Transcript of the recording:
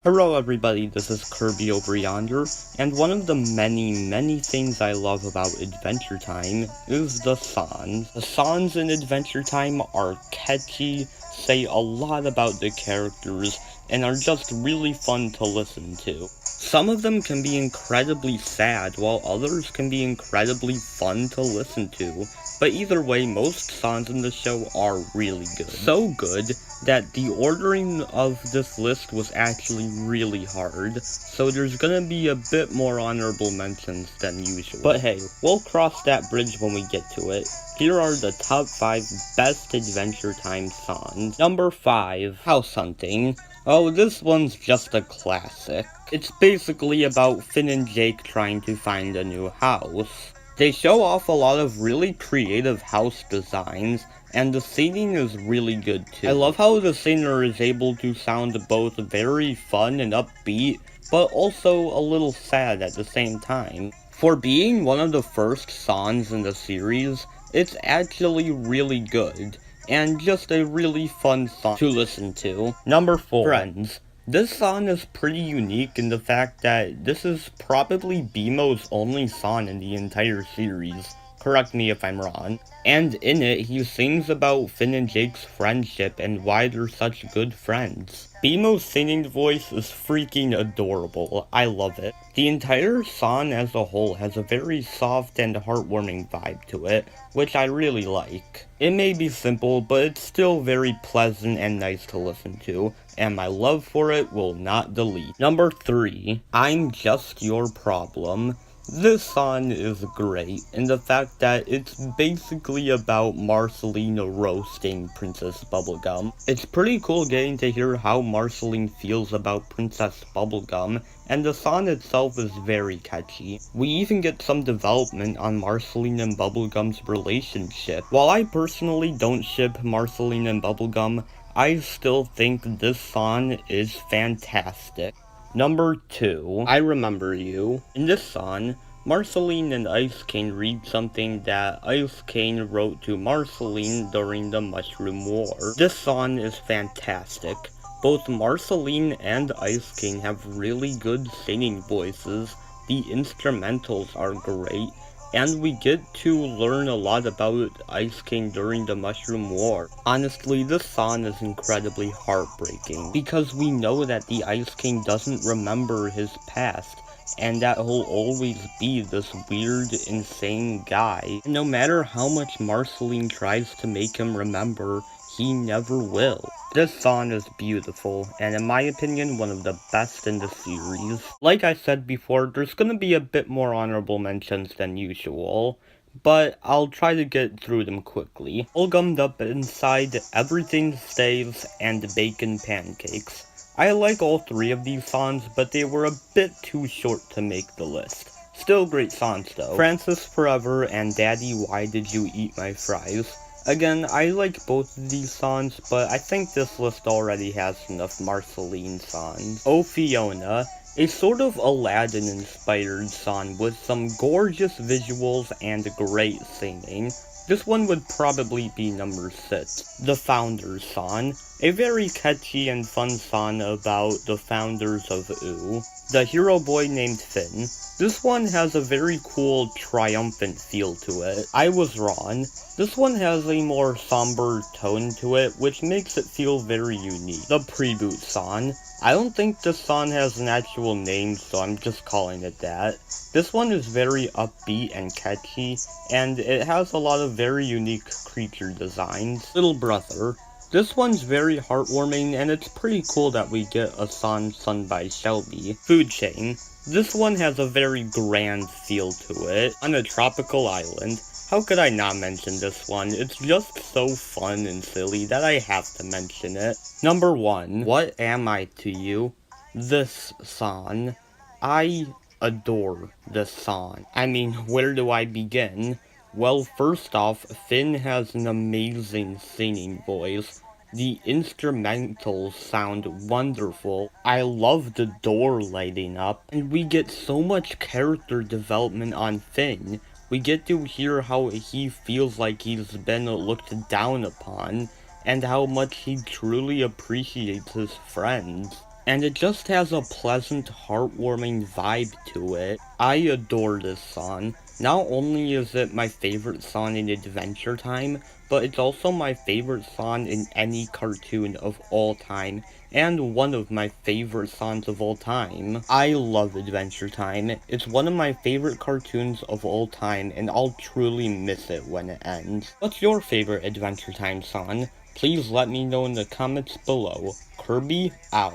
Hello everybody, this is Kirby over yonder, and one of the many things I love about Adventure Time is the songs. The songs in Adventure Time are catchy, say a lot about the characters, and are just really fun to listen to. Some of them can be incredibly sad, while others can be incredibly fun to listen to, but either way, most songs in the show are really good. So good that the ordering of this list was actually really hard, so there's gonna be a bit more honorable mentions than usual. But hey, we'll cross that bridge when we get to it. Here are the top 5 best Adventure Time songs. Number 5, House Hunting. Oh, this one's just a classic. It's basically about Finn and Jake trying to find a new house. They show off a lot of really creative house designs, and the singing is really good too. I love how the singer is able to sound both very fun and upbeat, but also a little sad at the same time. For being one of the first songs in the series, it's actually really good, and just a really fun song to listen to. Number 4, Friends. This song is pretty unique in the fact that this is probably BMO's only song in the entire series. Correct me if I'm wrong. And in it, he sings about Finn and Jake's friendship and why they're such good friends. BMO's singing voice is freaking adorable. I love it. The entire song as a whole has a very soft and heartwarming vibe to it, which I really like. It may be simple, but it's still very pleasant and nice to listen to, and my love for it will not delete. Number 3, I'm Just Your Problem. This song is great in the fact that it's basically about Marceline roasting Princess Bubblegum. It's pretty cool getting to hear how Marceline feels about Princess Bubblegum, and the song itself is very catchy. We even get some development on Marceline and Bubblegum's relationship. While I personally don't ship Marceline and Bubblegum, I still think this song is fantastic. Number 2, I Remember You. In this song, Marceline and Ice King read something that Ice King wrote to Marceline during the Mushroom War. This song is fantastic. Both Marceline and Ice King have really good singing voices, the instrumentals are great, and we get to learn a lot about Ice King during the Mushroom War. Honestly, this song is incredibly heartbreaking, because we know that the Ice King doesn't remember his past, and that he'll always be this weird, insane guy. No matter how much Marceline tries to make him remember, he never will. This song is beautiful, and in my opinion, one of the best in the series. Like I said before, there's gonna be a bit more honorable mentions than usual, but I'll try to get through them quickly. All gummed up inside, Everything Stays, and Bacon Pancakes. I like all 3 of these songs, but they were a bit too short to make the list. Still great songs though. Francis Forever and Daddy Why Did You Eat My Fries? Again, I like both of these songs, but I think this list already has enough Marceline songs. Oh Fiona, a sort of Aladdin-inspired song with some gorgeous visuals and great singing. This one would probably be number 6. The Founders song, a very catchy and fun song about the founders of OO. The hero boy named Finn. This one has a very cool, triumphant feel to it. I was wrong. This one has a more somber tone to it, which makes it feel very unique. The Preboot song. I don't think this song has an actual name, so I'm just calling it that. This one is very upbeat and catchy, and it has a lot of very unique creature designs. Little Brother. This one's very heartwarming, and it's pretty cool that we get a song sung by Shelby. Food Chain. This one has a very grand feel to it. On a tropical island. How could I not mention this one? It's just so fun and silly that I have to mention it. Number 1, What Am I to You? This song. I adore this song. I mean, where do I begin? Well, first off, Finn has an amazing singing voice. The instrumentals sound wonderful. I love the door lighting up, and we get so much character development on Finn. We get to hear how he feels like he's been looked down upon, and how much he truly appreciates his friends. and it just has a pleasant, heartwarming vibe to it. I adore this song. Not only is it my favorite song in Adventure Time, but it's also my favorite song in any cartoon of all time, and one of my favorite songs of all time. I love Adventure Time. It's one of my favorite cartoons of all time, and I'll truly miss it when it ends. What's your favorite Adventure Time song? Please let me know in the comments below. Kirby out.